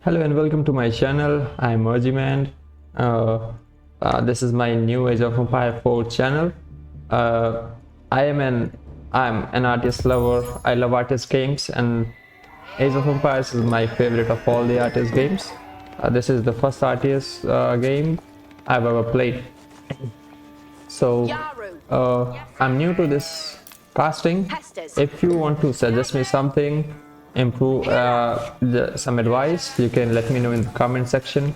Hello and welcome to my channel. I'm Marjiman. This is my new Age of Empire 4 channel. Uh, I'm an artist lover. I love artist games, and Age of Empires is my favorite of all the artist games. This is the first artist game I've ever played. So I'm new to this casting. If you want to suggest me something, improve some advice, you can let me know in the comment section.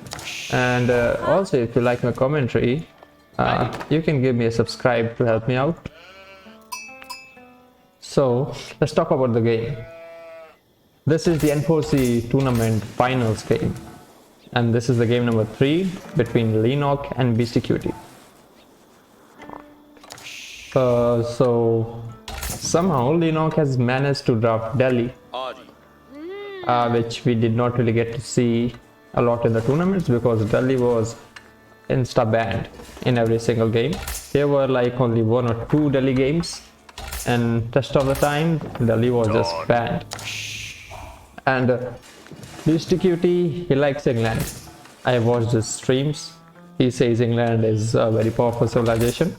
And also, if you like my commentary, you can give me a subscribe to help me out. So let's talk about the game. This is the N4C tournament finals game, and this is the game number 3 between Leenock and Beastyqt. So somehow Leenock has managed to draft Delhi, which we did not really get to see a lot in the tournaments because Delhi was insta banned in every single game. There were like only 1 or 2 Delhi games, and rest of the time Delhi was just banned. And Beastyqt, he likes England. I watched his streams. He says England is a very powerful civilization.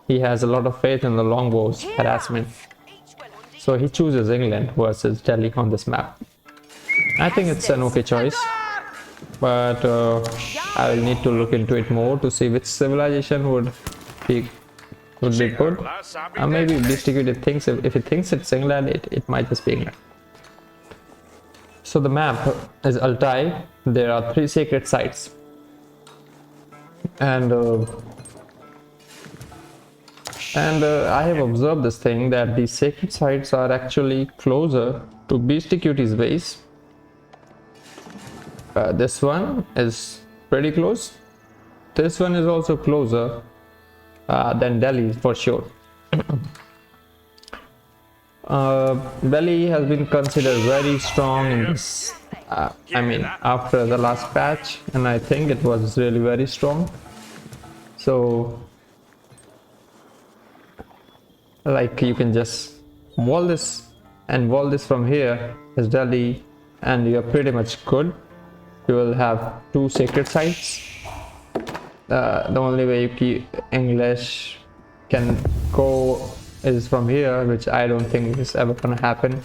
He has a lot of faith in the longbow's harassment. So he chooses England versus Delhi on this map. I think it's an okay choice, but I will need to look into it more to see which civilization would be good. Maybe Beastyqt thinks if it thinks it's England, it might just be England. So the map is Altai. There are 3 sacred sites, and I have observed this thing that these sacred sites are actually closer to Beastyqt's base. This one is pretty close. This one is also closer than Delhi for sure. Delhi has been considered very strong in this. After the last patch, and I think it was really very strong. So, like, you can just wall this and wall this from here as Delhi, and you're pretty much good. You will have 2 sacred sites. The only way English can go is from here, which I don't think is ever gonna happen.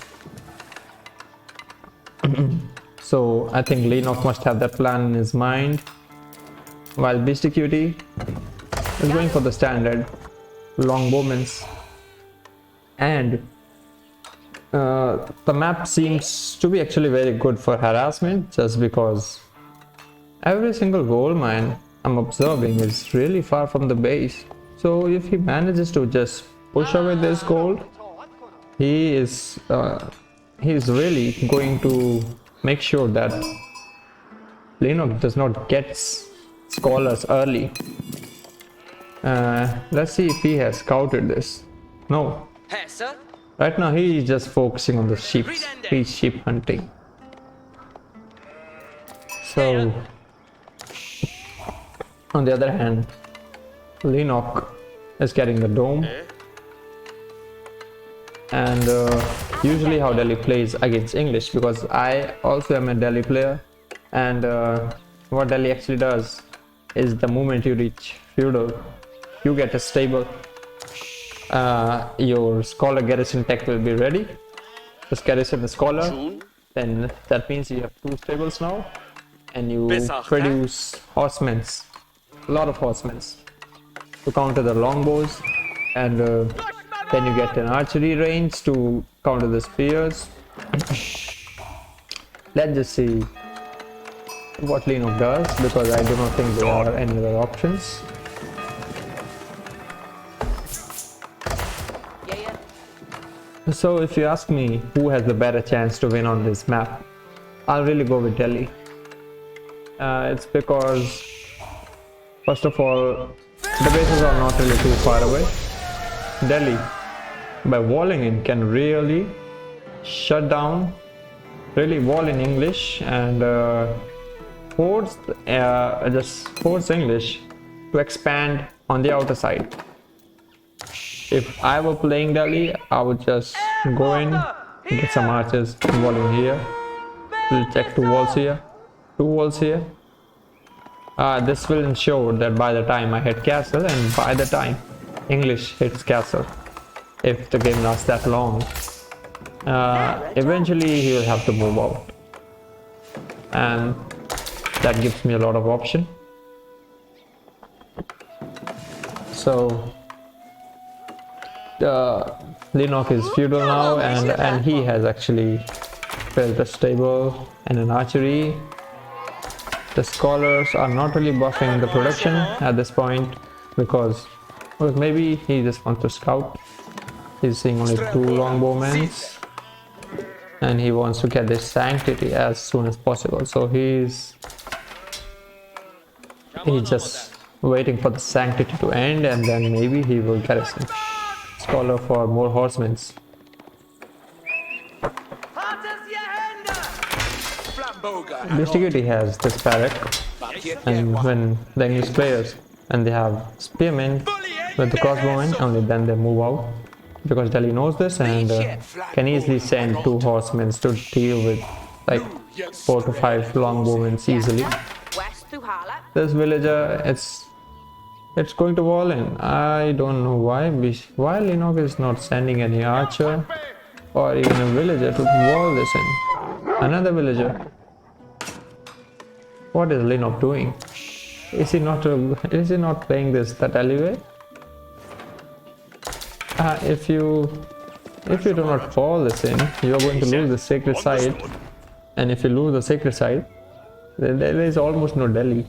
So I think Leenock must have that plan in his mind, while Beastyqt is going for the standard longbowmans. And the map seems to be actually very good for harassment, just because every single gold mine I'm observing is really far from the base. So if he manages to just push away this gold, he is really going to make sure that Leenock does not get scholars early. Let's see if he has scouted this. No. Right now he is just focusing on the sheep. He's sheep hunting. So on the other hand, Leenock is getting the dome. And usually how Delhi plays against English, because I also am a Delhi player, and what Delhi actually does is the moment you reach feudal, you get a stable. Your scholar garrison tech will be ready. Just garrison the scholar, then that means you have 2 stables now, and you produce horsemen, a lot of horsemen to counter the longbows, and then you get an archery range to counter the spears. Let's just see what Leenock does, because I do not think there are any other options. So if you ask me who has the better chance to win on this map, I'll really go with Delhi. It's because, first of all, the bases are not really too far away. Delhi, by walling in, can really shut down, really wall in English, and just force English to expand on the outer side. If I were playing Delhi, I would just go in, get some archers, wall in here, we'll check 2 walls here, 2 walls here. This will ensure that by the time I hit castle and by the time English hits castle, if the game lasts that long, eventually he will have to move out, and that gives me a lot of option. So Leenock is feudal now, and he has actually built a stable and an archery. The scholars are not really buffing the production at this point because maybe he just wants to scout. He's seeing only 2 longbowmen and he wants to get this sanctity as soon as possible. So he's just waiting for the sanctity to end, and then maybe he will garrison scholar for more horsemen. Beastyqt has this barrack, and when the English players and they have spearmen with the crossbowmen, only then they move out, because Delhi knows this and can easily send 2 horsemen to deal with like 4 to 5 longbowmen easily. This villager, it's going to wall in. I don't know why Leenock is not sending any archer or even a villager to wall this in. Another villager. What is Leenock doing? Is he not playing this that alleyway? If you do not fall this in, you are going to lose the sacred site, and if you lose the sacred site, then there is almost no Delhi.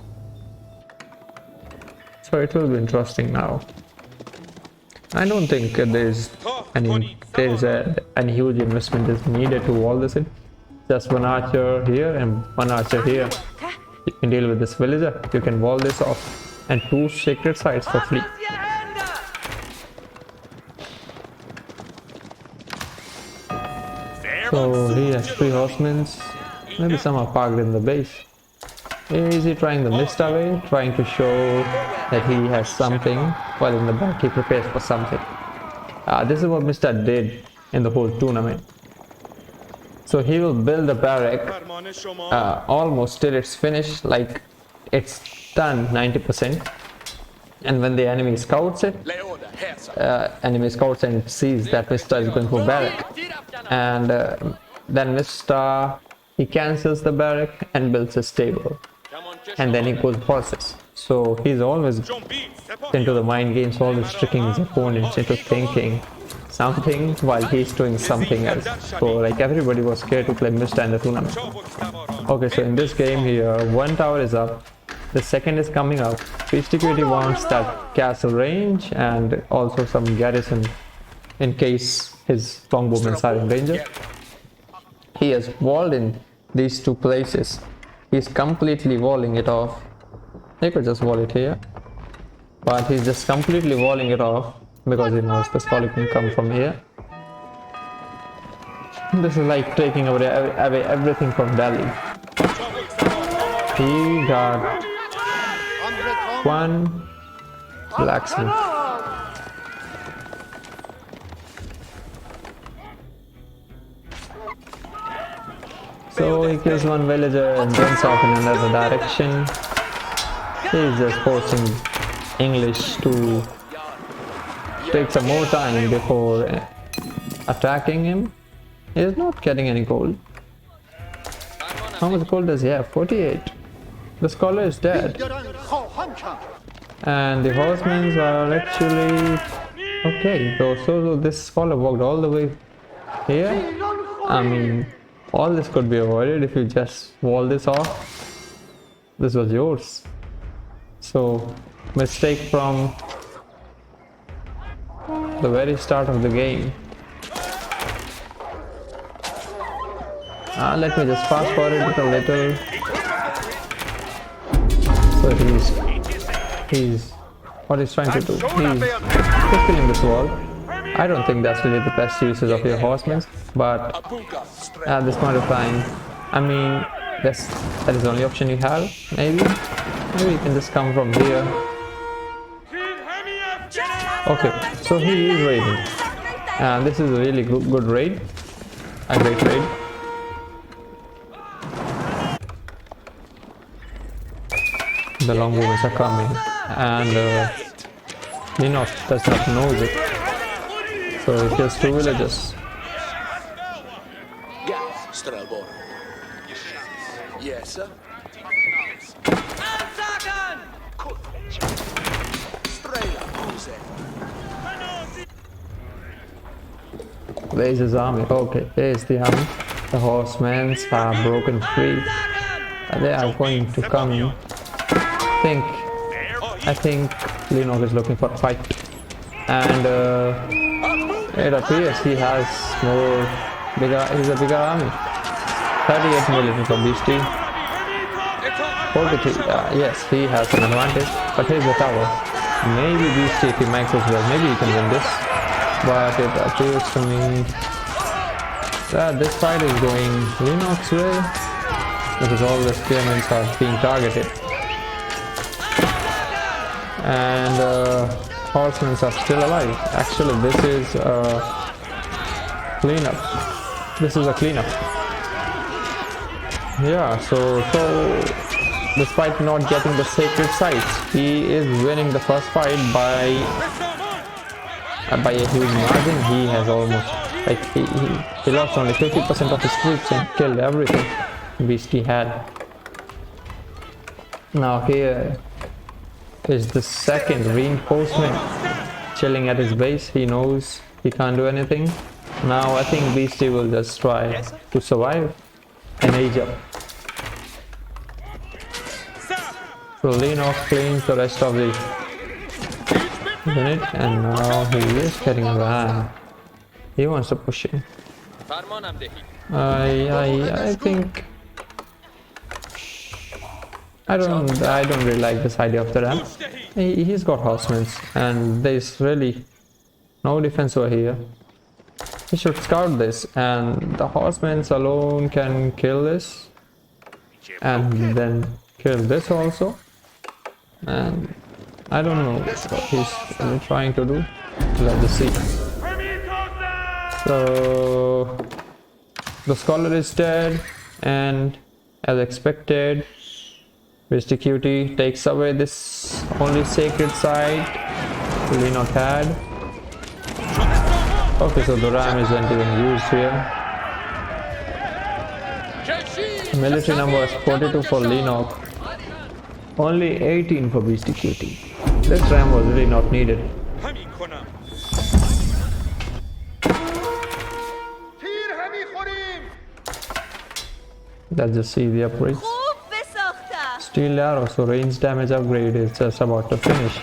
So it will be interesting now. I don't think there is any huge investment is needed to wall this in. Just 1 archer here and 1 archer here. You can deal with this villager. You can wall this off, and 2 sacred sites for free. So he has 3 horsemen. Maybe some are parked in the base. Is he trying the mist away, trying to show that he has something, while in the back he prepares for something. This is what Mr. did in the whole tournament. So he will build a barrack almost till it's finished, like it's done 90%. And when the enemy scouts it, and sees that Mr. is going for barrack, and then Mr. he cancels the barrack and builds a stable, and then he goes horses. So he's always into the mind games, always tricking his opponents into thinking something while he's doing something else. So like everybody was scared to play Mr. in the tournament. Okay, so in this game here, 1 tower is up, the second is coming up. Beastyqt wants that castle range and also some garrison in case his longbowmen are in danger. He has walled in these 2 places. He's completely walling it off. He could just wall it here, but he's just completely walling it off because he knows the scholar can come from here. This is like taking away everything from Delhi. He got 1 blacksmith. So he kills 1 villager and runs off in another direction. He's just forcing English to take some more time before attacking him. He is not getting any gold. How much gold does he have? 48. The scholar is dead. And the horsemen are actually okay. So this scholar walked all the way here. I mean, all this could be avoided if you just wall this off. This was yours. So, mistake from the very start of the game. Let me just fast forward it a little. So he's what he's trying to do. He's killing this wall. I don't think that's really the best uses of your horsemen, but at this point of time, I mean, that is the only option you have. Maybe you can just come from here. Okay, so he is raiding, and this is a really good raid, a great raid. the longbowmen are coming, and Leenock does not know it. So he kills 2 villagers. Yes, sir. Where is his army? Okay, there is the army. The horsemen have broken free. They are going to come. I think Leenock is looking for a fight, and it appears he has he's a bigger army. 38 military from Beastyqt. 43. Yes, he has an advantage. But here's the tower. Maybe Beastyqt, if he makes this well, maybe he can win this. But it appears to me that this fight is going Leenock's way, because all the spearmen are being targeted. And horsemen are still alive. Actually, this is cleanup. This is a cleanup. Yeah, so despite not getting the sacred sites, he is winning the first fight by a huge margin. He has almost, like, he lost only 50% of his troops and killed everything Beastyqt had. Now here is the second reinforcement chilling at his base. He knows he can't do anything. Now I think Beastyqt will just try to survive and age up. So Leenock cleans the rest of the unit, and now he is getting ran. He wants to push in. I think I don't really like this idea of the ram. He's got horsemen, and there's really no defense over here. He should scout this, and the horsemen alone can kill this, and then kill this also. And I don't know what he's really trying to do. Let's see. So the scholar is dead, and as expected, Beastyqt takes away this only sacred site Leenock had. Okay, so the ram isn't even used here. Military number is 42 for Leenock, only 18 for Beastyqt. This ram was really not needed. Let's just see the upgrades. Steel arrow, so range damage upgrade is just about to finish.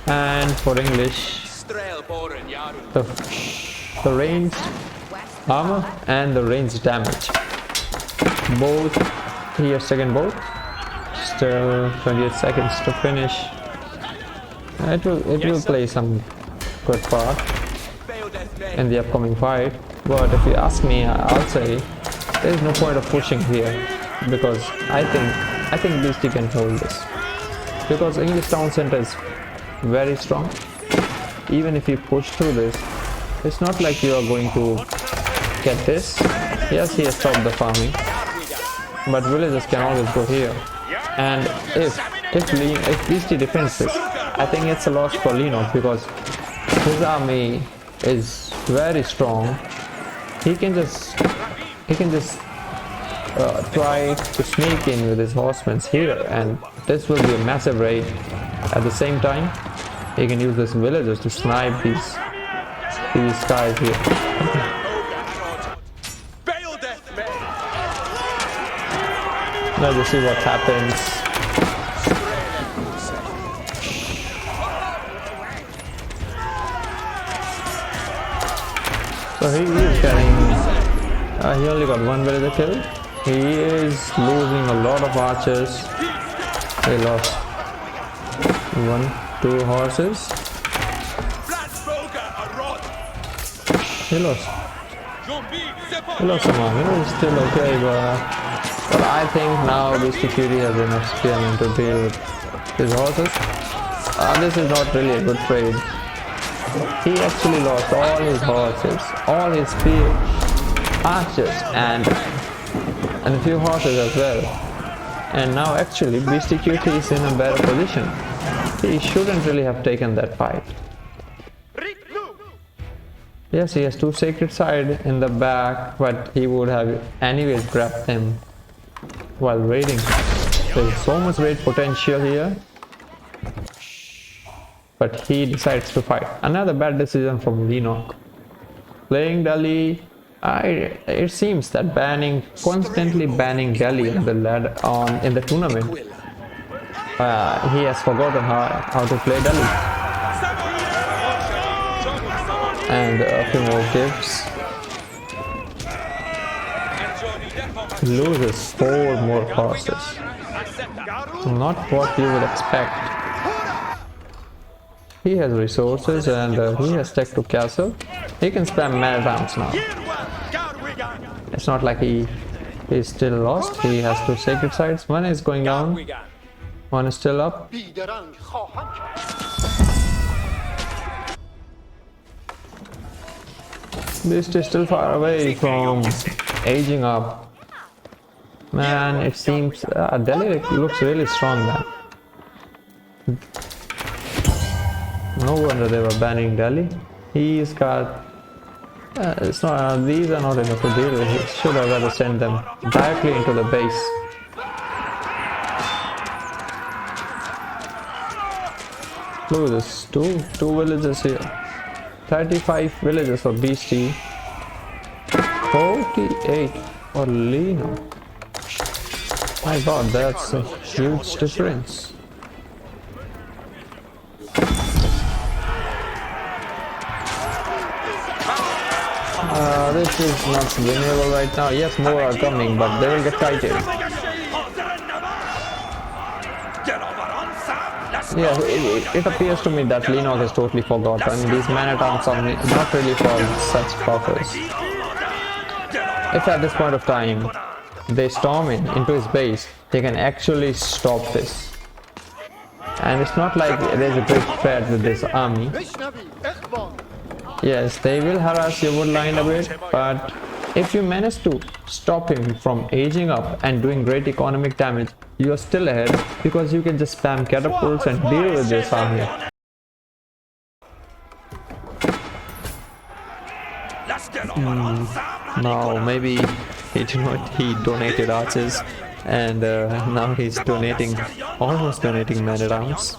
And for English, the ranged armor and the ranged damage, both here, second both. Still 28 seconds to finish. It will play some good part in the upcoming fight, but if you ask me, I'll say there is no point of pushing here, because I think Beastyqt can hold this, because English town center is very strong. Even if you push through this, it's not like you are going to get this. Yes, he has stopped the farming, but villagers can always go here. And if Beastyqt defends this, I think it's a loss for Leenock, because his army is very strong. He can just try to sneak in with his horsemen here, and this will be a massive raid. At the same time, he can use these villagers to snipe these guys here. Let's just see what happens. So he is getting, he only got one villager killed. He is losing a lot of archers. He lost 2 horses. He lost some army. It's still okay, but I think now Beastyqt has enough spearmen to deal with his horses. This is not really a good trade. He actually lost all his horses, all his archers, and a few horses as well. And now actually Beastyqt is in a better position. He shouldn't really have taken that fight. Yes, he has two sacred side in the back, but he would have anyways grabbed him while raiding. There's so much raid potential here. But he decides to fight. Another bad decision from Leenock. Playing Delhi, it seems that constantly banning Delhi in the tournament. He has forgotten how to play Delhi. And a few more gifts. Loses 4 more horses. Not what you would expect. He has resources and he has tech to castle. He can spam mana rounds now. It's not like he is still lost. He has 2 sacred sides. One is going down. One is still up. Beast is still far away from aging up. Man, it seems Delhi looks really strong now. No wonder they were banning Delhi. He's got... these are not enough to deal with. He should have rather sent them directly into the base. Look at this, two villages here. 35 villages for Beasty. 48 for Leenock. My god, that's a huge difference. This is not winnable right now. Yes, more are coming, but they will get kited. Yeah, it appears to me that Leenock has totally forgotten. These mana towns are not really for such purpose. If at this point of time they storm into his base, they can actually stop this. And it's not like there's a great threat with this army. Yes, they will harass your woodline a bit, but if you manage to stop him from aging up and doing great economic damage, you are still ahead because you can just spam catapults and deal with this army. Now maybe he donated archers and now he's almost donating mana rounds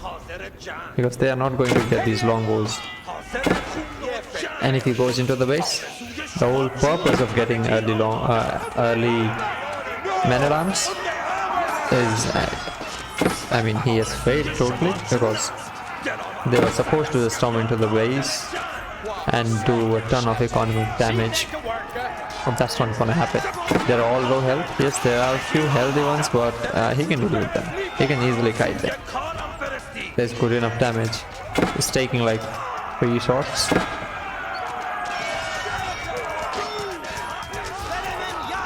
because they are not going to get these long bows. And if he goes into the base, the whole purpose of getting early mana rounds is, he has failed totally because they were supposed to storm into the base and do a ton of economic damage. But that's not gonna happen. They're all low health. Yes, there are a few healthy ones, but he can deal with them. He can easily kite them. There's good enough damage. It's taking like 3 shots.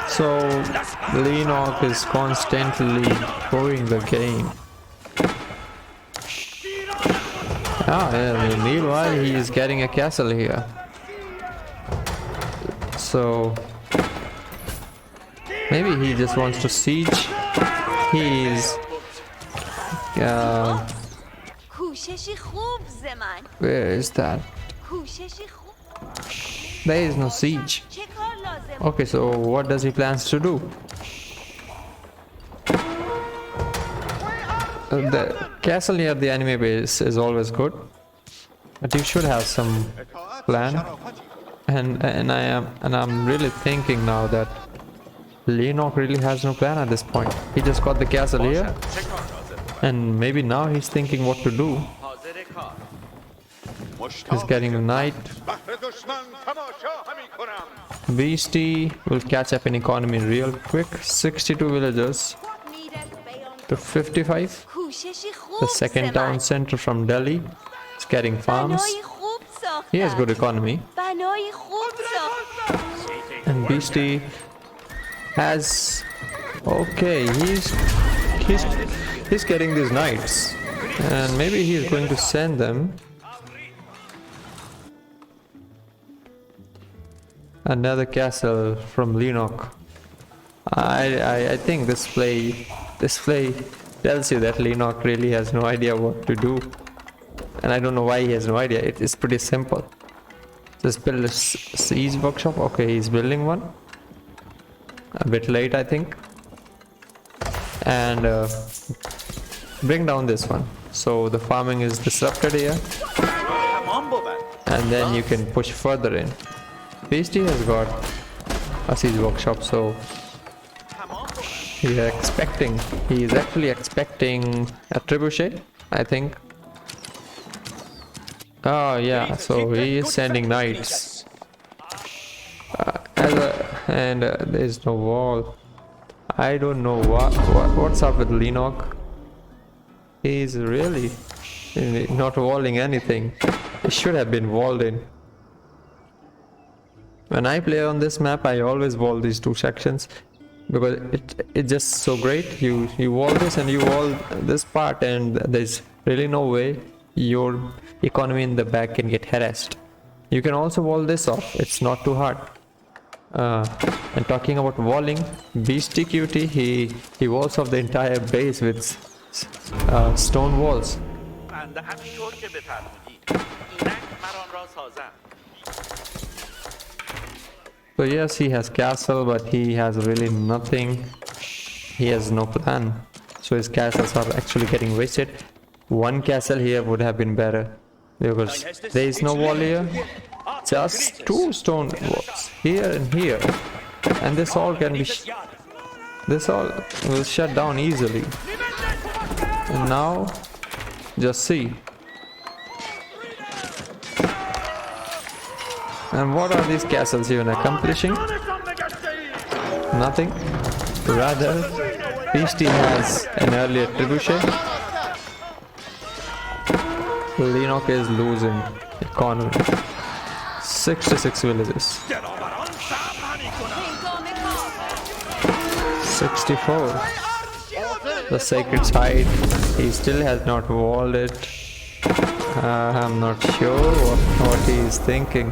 So Leenock is constantly throwing the game. Meanwhile he is getting a castle here. So maybe he just wants to siege. He's where is that? There is no siege. Okay, so what does he plans to do? The castle near the enemy base is always good, but you should have some plan. And I'm really thinking now that Leenock really has no plan at this point. He just got the castle here, and maybe now he's thinking what to do. He's getting a knight. Beasty will catch up in economy real quick. 62 villagers to 55. The second town center from Delhi is getting farms. He has good economy. And Beasty has... okay, he's getting these knights. And maybe he's going to send them. Another castle from Leenock. I think this play This play tells you that Leenock really has no idea what to do. And I don't know why he has no idea. It is pretty simple. Just build a siege workshop. Okay, he's building one. A bit late, I think. And bring down this one. So the farming is disrupted here. And then you can push further in. Beastyqt has got a siege workshop, so he is actually expecting a trebuchet, I think. Oh yeah, so he is sending knights. And there is no wall. I don't know what's up with Leenock. He's really not walling anything. It should have been walled in. When I play on this map, I always wall these two sections because it's just so great. You wall this and you wall this part, and there's really no way your economy in the back can get harassed. You can also wall this off. It's not too hard. And talking about walling, Beastyqt, he walls off the entire base with stone walls. So yes, he has castle, but he has really nothing. He has no plan. So his castles are actually getting wasted. One castle here would have been better because there is no wall here. Just two stone walls here and here, and this all can be this all will shut down easily. And now just see. And what are these castles even accomplishing? Nothing. Rather, Beastyqt has an earlier trebuchet. Leenock is losing economy. 66 villages. 64. The sacred site. He still has not walled it. I'm not sure what he is thinking.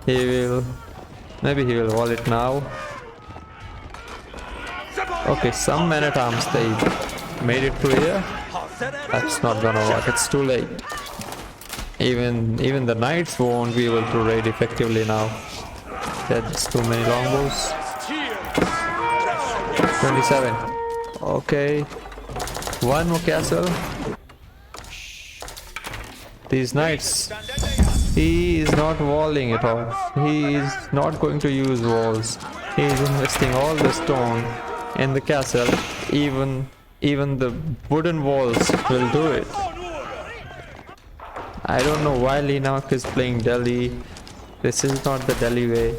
Maybe he will wall it now. Okay, some men-at-arms, they made it to here. That's not gonna work, it's too late. Even the knights won't be able to raid effectively now. That's too many longbows. 27. Okay. One more castle. These knights. He is not walling at all. He is not going to use walls. He is investing all the stone in the castle. Even the wooden walls will do it. I don't know why Leenock is playing Delhi. This is not the Delhi way.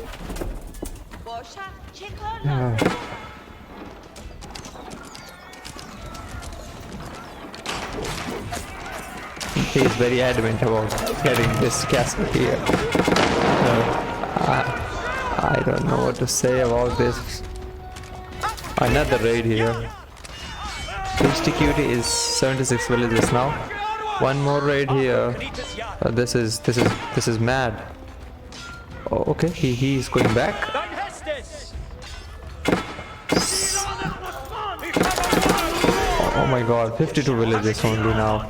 He is very adamant about getting this castle here. I don't know what to say about this. Another raid here. Beastyqt is 76 villages now. One more raid here. This is mad. Oh, okay, he is going back. Oh my god, 52 villages only now.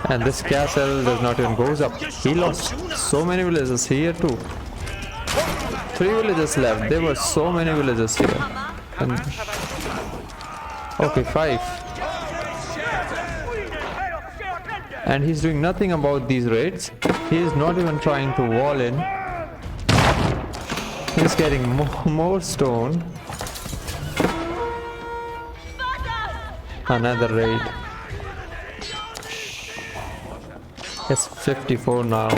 And this castle does not even goes up. He lost so many villages here too. 3 villages left. There were so many villages here. And okay, 5. And he's doing nothing about these raids. He is not even trying to wall in. He's getting more stone. Another raid. It's 54 now,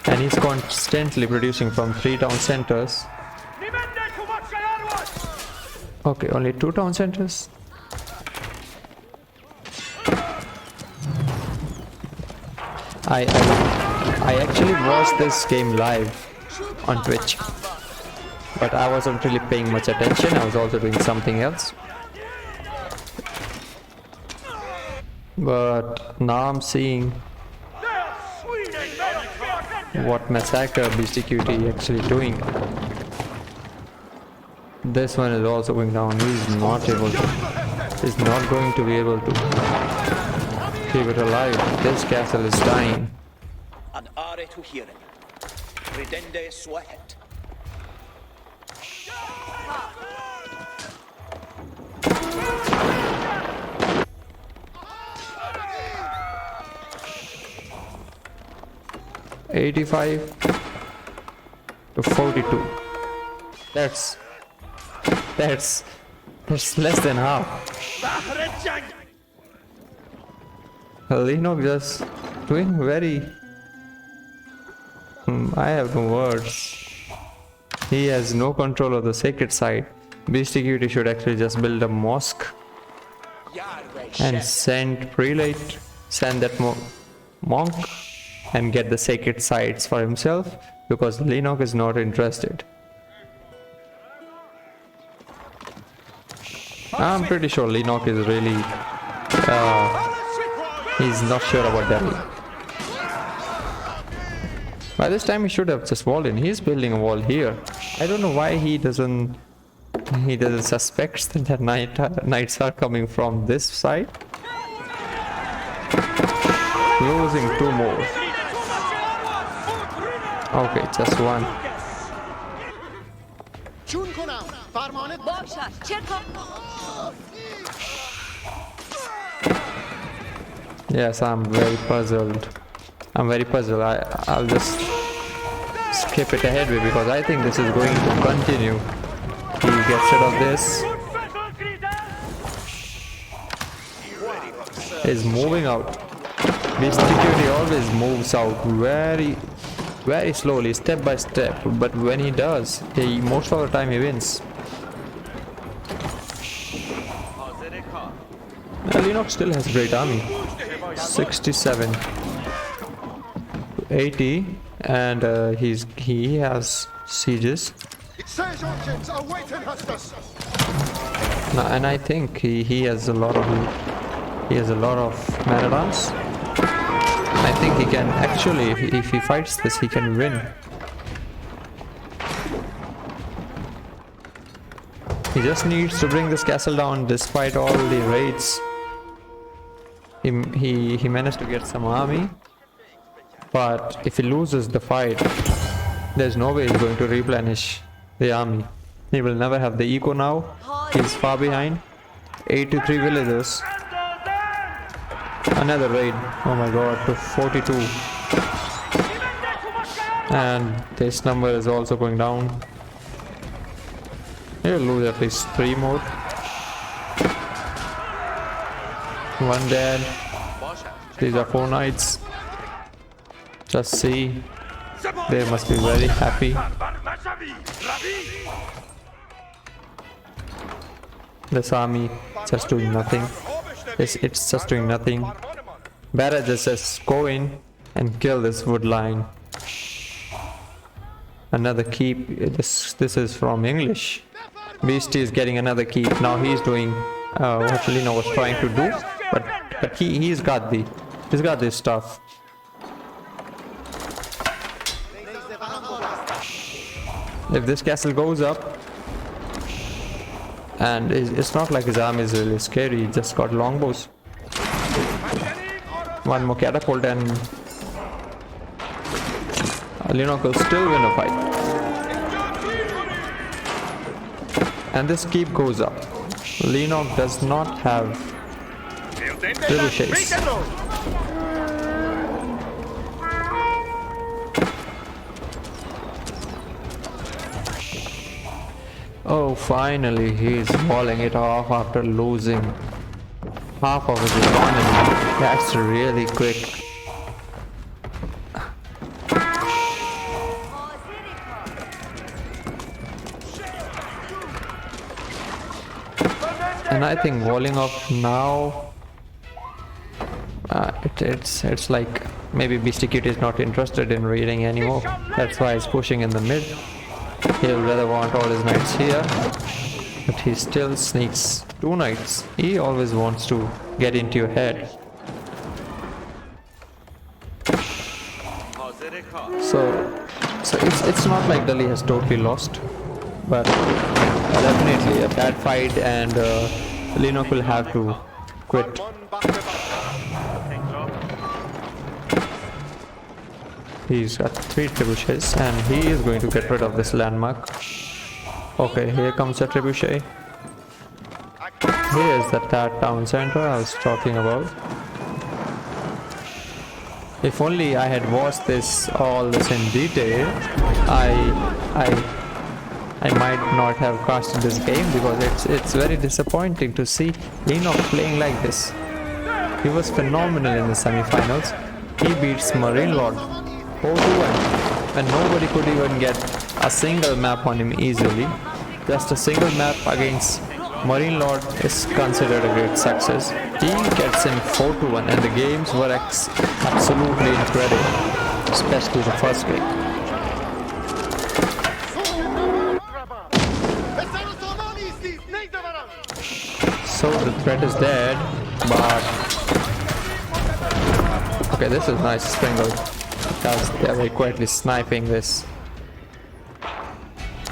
and he's constantly producing from 3 town centers. Okay, only 2 town centers. I actually watched this game live on Twitch, but I wasn't really paying much attention. I was also doing something else. But now I'm seeing what massacre Beastyqt is actually doing. This one is also going down. He's not able to. is not going to be able to keep it alive. This castle is dying. An are to hear it. Redende sweat. $85 to $42. That's less than half. Leenock just doing very... I have no words. He has no control of the sacred site. Beastyqt should actually just build a mosque and send that monk and get the sacred sites for himself, because Leenock is not interested. I'm pretty sure Leenock is really he's not sure about Delhi. By this time he should have just walled in. He's building a wall here. I don't know why he doesn't suspect that knights are coming from this side. Losing 2 more. Okay, just 1. Yes, I'm very puzzled. I'll just skip it ahead because I think this is going to continue. He gets rid of this. Is moving out. Beastyqt always moves out very slowly, step by step, but when he does, most of the time he wins. Leenock still has a great army. 67 to 80, and he has sieges. And I think he has a lot of man-at-arms. I think he can actually, if he fights this, he can win. He just needs to bring this castle down despite all the raids. He managed to get some army, but if he loses the fight, there's no way he's going to replenish the army. He will never have the eco now. He's far behind. 83 villagers. Another raid. Oh my god, to 42. And this number is also going down. He'll lose at least 3 more. 1 dead. These are 4 knights. Just see. They must be very happy. This army just doing nothing. It's just doing nothing. Barra just says go in and kill this wood line. Another keep. This is from English. Beastie is getting another keep. Now he's doing what Leenock was trying to do, but he's got this stuff. If this castle goes up, and it's not like his army is really scary, he just got longbows. 1 more catapult and Leenock will still win a fight. And this keep goes up. Leenock does not have trebuchets. Oh, finally he's walling it off after losing half of his economy. That's really quick. And I think walling off now, it's like maybe Beastyqt is not interested in raiding anymore. That's why he's pushing in the mid. He'll rather want all his knights here, but he still sneaks 2 knights. He always wants to get into your head. So it's not like Delhi has totally lost, but definitely a bad fight, and Leenock will have to quit. He's got 3 trebuchets and he is going to get rid of this landmark. Okay, here comes a trebuchet. Here's the town center I was talking about. If only I had watched all this in detail, I might not have casted this game, because it's very disappointing to see Leenock playing like this. He was phenomenal in the semi-finals. He beats Marine Lord 4-1 and nobody could even get a single map on him easily. Just a single map against Marine Lord is considered a great success. He gets him 4-1 and the games were absolutely incredible, especially the first game. So the threat is dead, but okay, this is nice Springle because they're very quietly sniping this.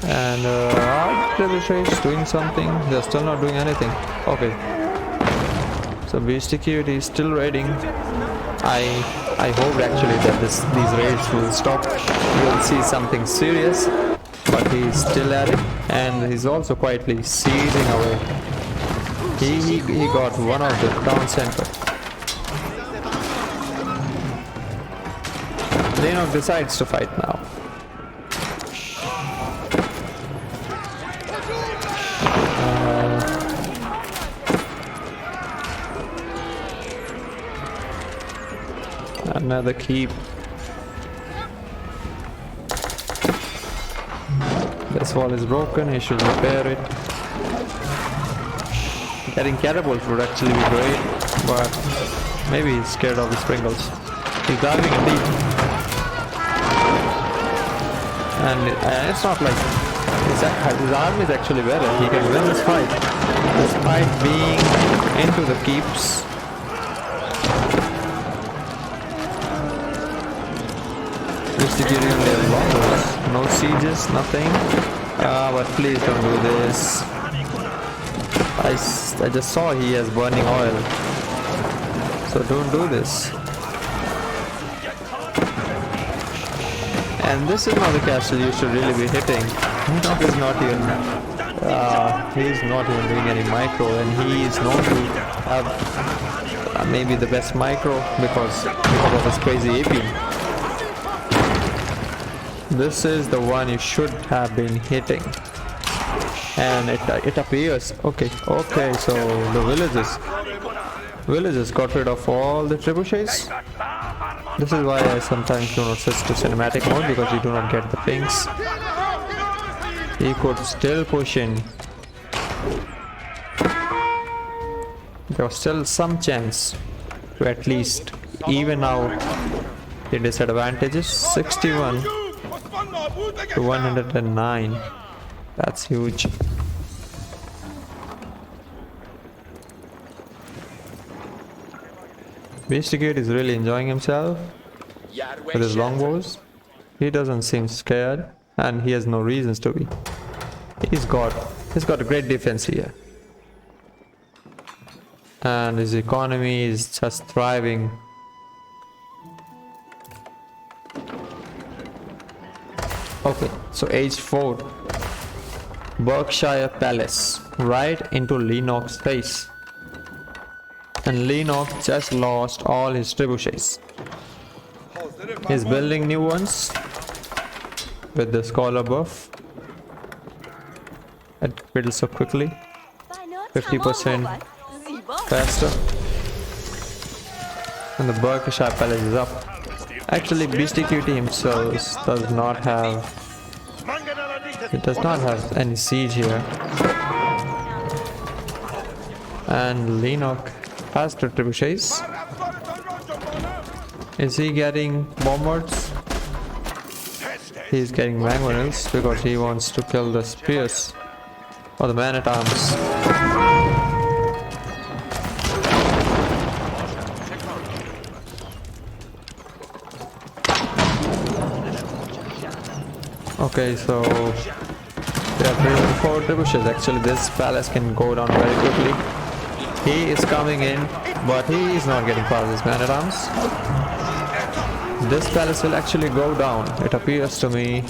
And our trebuchet is doing something. They're still not doing anything. Okay. So Beastyqt is still raiding. I hope actually that these raids will stop. We'll see something serious. But he's still at it, and he's also quietly sieging away. He got one of the town center. Leenock decides to fight now. Another keep. This wall is broken, he should repair it. Getting catapults would actually be great, but maybe he's scared of the Springles. He's diving in deep. And it's not like his army is actually better. He can win this fight despite being into the keeps. Beastyqt only has longbows, no sieges, nothing. But please don't do this. I just saw he has burning oil, so don't do this. And this is not the castle you should really be hitting. He's not even doing any micro, and he is known to have maybe the best micro because of his crazy AP. This is the one you should have been hitting. And it appears okay, so the villagers got rid of all the trebuchets. This is why I sometimes do not switch to cinematic mode, because you do not get the pings. He could still push in. There was still some chance to at least even out the disadvantages. 61 to 109. That's huge. Beastyqt is really enjoying himself with his longbows. He doesn't seem scared, and he has no reasons to be. He's got a great defense here, and his economy is just thriving. Okay, so age 4, Berkshire Palace, right into Leenock's face. And Leenock just lost all his trebuchets. He's building new ones with the scholar buff. It builds so quickly, 50% faster. And the Berkshire Palace is up. Actually, Beastyqt himself does not have any siege here. And Leenock has the trebuchets. Is he getting bombards? He's getting mangonels because he wants to kill the spears or the man-at-arms. Okay, so they are building 4 trebuchets. Actually, this palace can go down very quickly. He is coming in, but he is not getting past his man-at-arms. This palace will actually go down, it appears to me.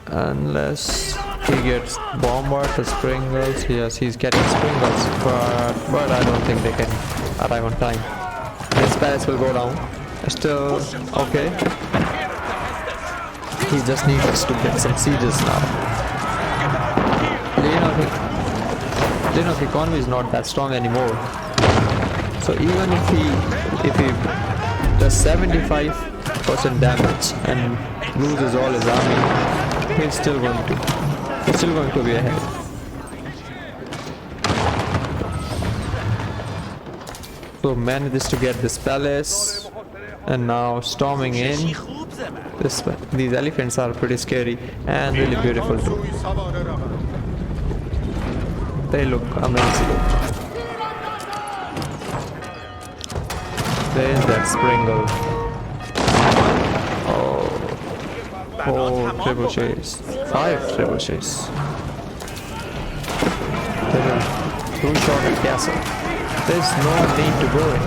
Unless he gets bombarded with springles. Yes, he's getting springles, but I don't think they can arrive on time. This palace will go down. Still okay. He just needs to get some sieges now. Leenock economy is not that strong anymore. So even if he does 75% damage and loses all his army, he's still going to be ahead. So manages to get this palace, and now storming in. These elephants are pretty scary and really beautiful too. They look amazing. There is that springle. Oh, trebuchets. 5 trebuchets. They will two-shot a castle. There's no need to go in.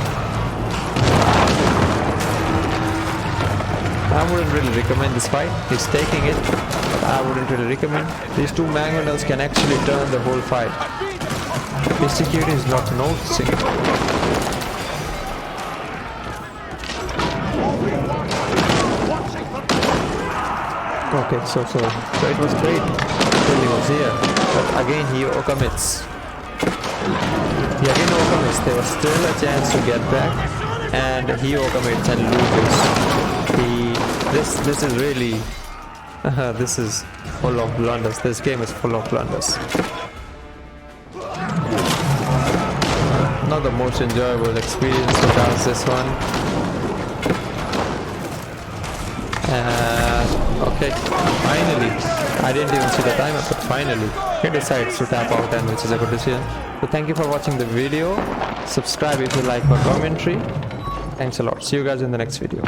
I wouldn't really recommend this fight. He's taking it, but I wouldn't really recommend. These two mangonels can actually turn the whole fight. Beastyqt is not noticing. Okay, so it was great until he was here, but again he overcommits. There was still a chance to get back, and he overcommits and loses. This is really this is full of blunders. This game is full of blunders. Not the most enjoyable experience to dance this one. Okay, finally, I didn't even see the timer, but finally he decides to tap out, and which is a good decision. So thank you for watching the video. Subscribe if you like my commentary. Thanks a lot. See you guys in the next video.